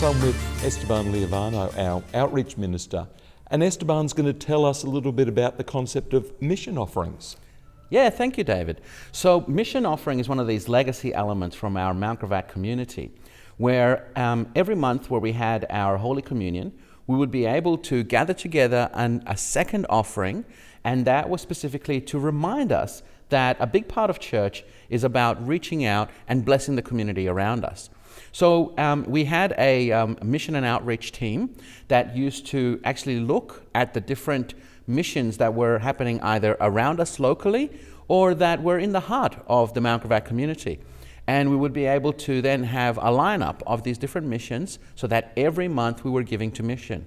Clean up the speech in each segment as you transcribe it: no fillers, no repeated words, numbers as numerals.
So I'm with Esteban Leovano, our Outreach Minister, and Esteban's going to tell us a little bit about the concept of mission offerings. Yeah, thank you, David. So mission offering is one of these legacy elements from our Mount Gravatt community, where every month where we had our Holy Communion, we would be able to gather together a second offering, and that was specifically to remind us that a big part of church is about reaching out and blessing the community around us. So we had a mission and outreach team that used to actually look at the different missions that were happening either around us locally or that were in the heart of the Mount Gravatt community. And we would be able to then have a lineup of these different missions so that every month we were giving to mission.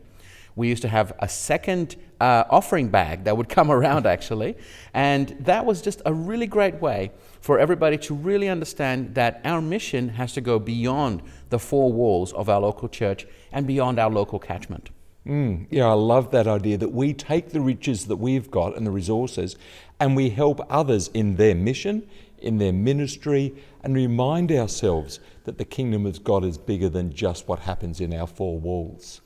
We used to have a second offering bag that would come around actually, and that was just a really great way for everybody to really understand that our mission has to go beyond the four walls of our local church and beyond our local catchment. Yeah, I love that idea that we take the riches that we've got and the resources and we help others in their mission, in their ministry, and remind ourselves that the kingdom of God is bigger than just what happens in our four walls.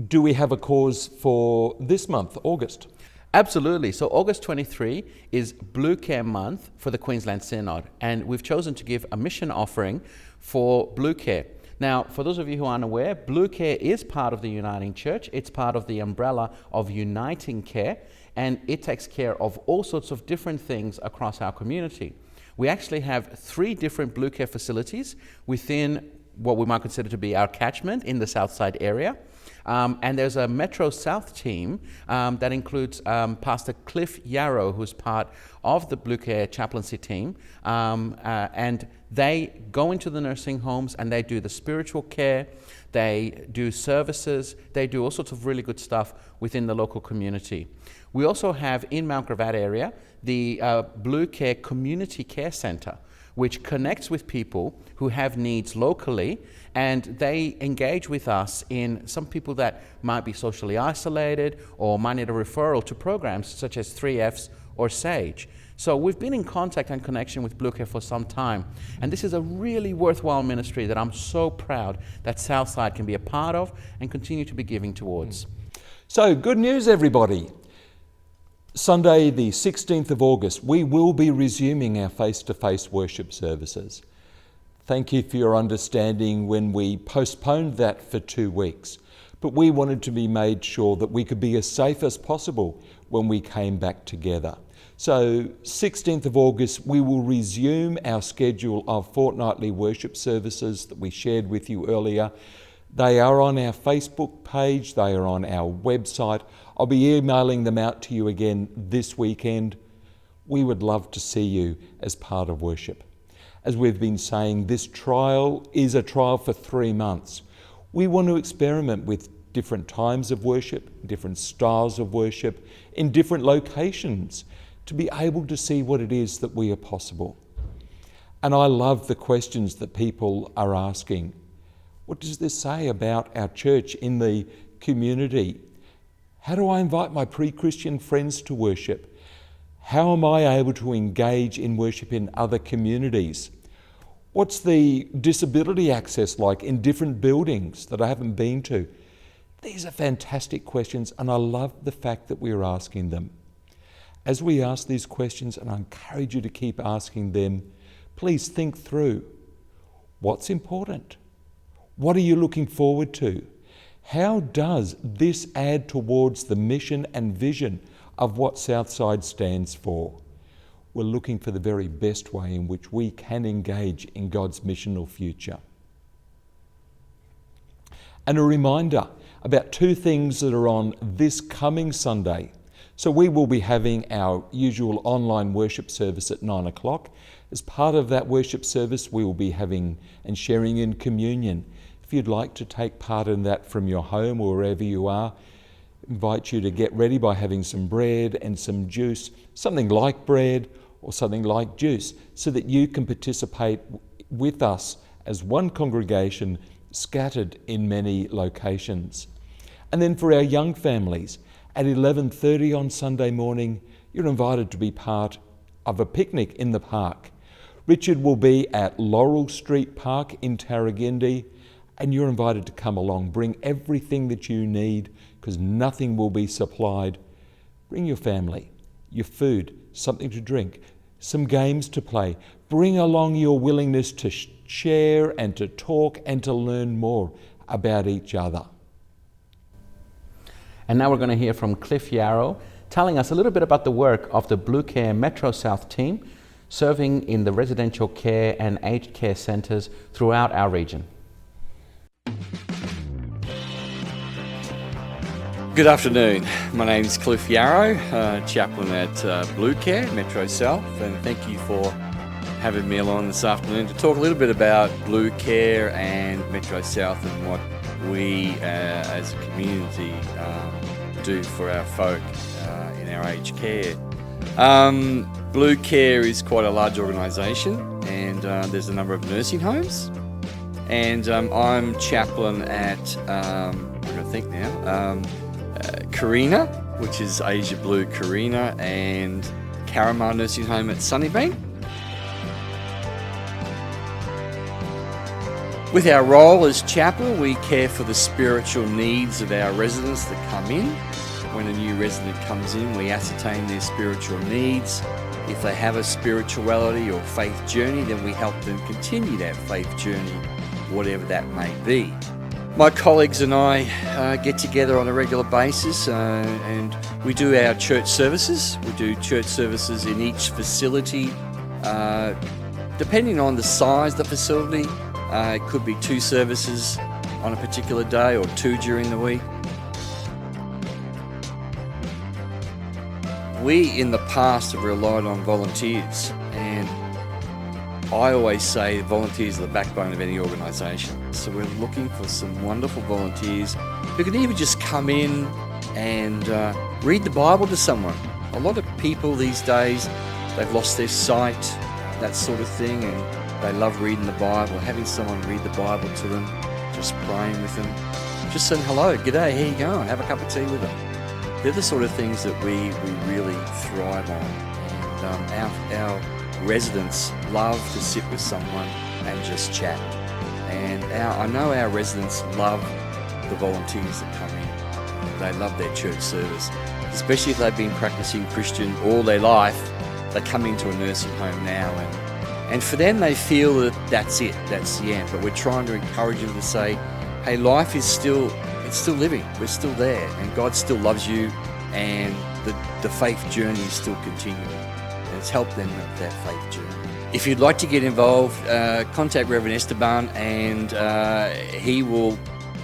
Do we have a cause for this month, August? Absolutely. So August 23 is Blue Care Month for the Queensland Synod, and we've chosen to give a mission offering for Blue Care. Now, for those of you who aren't aware, Blue Care is part of the Uniting Church. It's part of the umbrella of Uniting Care, and it takes care of all sorts of different things across our community. We actually have 3 different Blue Care facilities within what we might consider to be our catchment in the Southside area. And there's a Metro South team that includes Pastor Cliff Yarrow, who's part of the Blue Care chaplaincy team. And they go into the nursing homes and they do the spiritual care, they do services, they do all sorts of really good stuff within the local community. We also have in Mount Gravatt area the Blue Care Community Care Centre, which connects with people who have needs locally, and they engage with us in some people that might be socially isolated or might need a referral to programs such as 3Fs or SAGE. So we've been in contact and connection with Blue Care for some time, and this is a really worthwhile ministry that I'm so proud that Southside can be a part of and continue to be giving towards. So good news, everybody. Sunday the 16th of August, we will be resuming our face-to-face worship services. Thank you for your understanding when we postponed that for 2 weeks, but we wanted to be made sure that we could be as safe as possible when we came back together. So 16th of August, we will resume our schedule of fortnightly worship services that we shared with you earlier. They are on our Facebook page, they are on our website. I'll be emailing them out to you again this weekend. We would love to see you as part of worship. As we've been saying, this trial is a trial for 3 months. We want to experiment with different times of worship, different styles of worship, in different locations, to be able to see what it is that we are possible. And I love the questions that people are asking. What does this say about our church in the community? How do I invite my pre-Christian friends to worship? How am I able to engage in worship in other communities? What's the disability access like in different buildings that I haven't been to? These are fantastic questions, and I love the fact that we're asking them. As we ask these questions, and I encourage you to keep asking them, please think through what's important. What are you looking forward to? How does this add towards the mission and vision of what Southside stands for? We're looking for the very best way in which we can engage in God's missional future. And a reminder about 2 things that are on this coming Sunday. So we will be having our usual online worship service at 9 o'clock. As part of that worship service, we will be having and sharing in communion. If you'd like to take part in that from your home or wherever you are, I invite you to get ready by having some bread and some juice, something like bread or something like juice, so that you can participate with us as one congregation scattered in many locations. And then for our young families, at 11:30 on Sunday morning, you're invited to be part of a picnic in the park. Richard will be at Laurel Street Park in Tarragindi, and you're invited to come along. Bring everything that you need, because nothing will be supplied. Bring your family, your food, something to drink, some games to play. Bring along your willingness to share and to talk and to learn more about each other. And now we're going to hear from Cliff Yarrow, telling us a little bit about the work of the Blue Care Metro South team, serving in the residential care and aged care centres throughout our region. Good afternoon. My name's Cliff Yarrow, chaplain at Blue Care Metro South, and thank you for having me along this afternoon to talk a little bit about Blue Care and Metro South and what we as a community do for our folk in our aged care. Blue Care is quite a large organisation, and there's a number of nursing homes, and I'm chaplain at I'm going to think now, Carina, which is Asia Blue Carina, and Caramar Nursing Home at Sunnybank. With our role as chaplain, we care for the spiritual needs of our residents that come in. When a new resident comes in, we ascertain their spiritual needs. If they have a spirituality or faith journey, then we help them continue that faith journey, whatever that may be. My colleagues and I get together on a regular basis and we do our church services. We do church services in each facility. Depending on the size of the facility, it could be 2 services on a particular day or 2 during the week. We in the past have relied on volunteers, and I always say volunteers are the backbone of any organisation. So we're looking for some wonderful volunteers who can even just come in and read the Bible to someone. A lot of people these days, they've lost their sight, that sort of thing, and they love reading the Bible. Having someone read the Bible to them, just praying with them, just saying hello, g'day, how you going? Have a cup of tea with them. They're the sort of things that we really thrive on. And our residents love to sit with someone and just chat. And I know our residents love the volunteers that come in. They love their church service, especially if they've been practicing Christian all their life. They come into a nursing home now, and for them they feel that that's it, that's the end. But we're trying to encourage them to say, hey, life is still living, we're still there, and God still loves you, and the faith journey is still continuing. And it's helped them with that faith journey. If you'd like to get involved, contact Reverend Esteban, and he will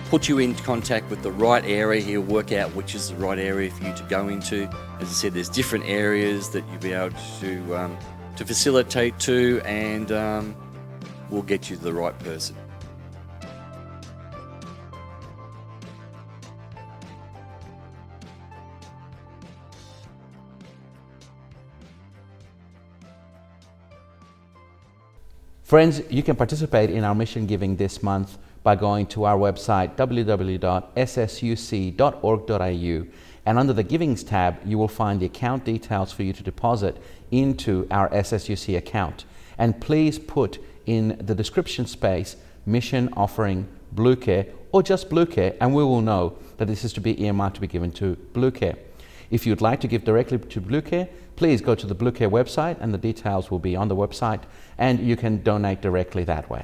put you in contact with the right area. He'll work out which is the right area for you to go into. As I said, there's different areas that you'll be able to facilitate to, and we'll get you to the right person. Friends, you can participate in our mission giving this month by going to our website www.ssuc.org.au, and under the Givings tab you will find the account details for you to deposit into our SSUC account. And please put in the description space mission offering Blue Care or just Blue Care, and we will know that this is to be earmarked to be given to Blue Care. If you'd like to give directly to Blue Care, please go to the Blue Care website, and the details will be on the website, and you can donate directly that way.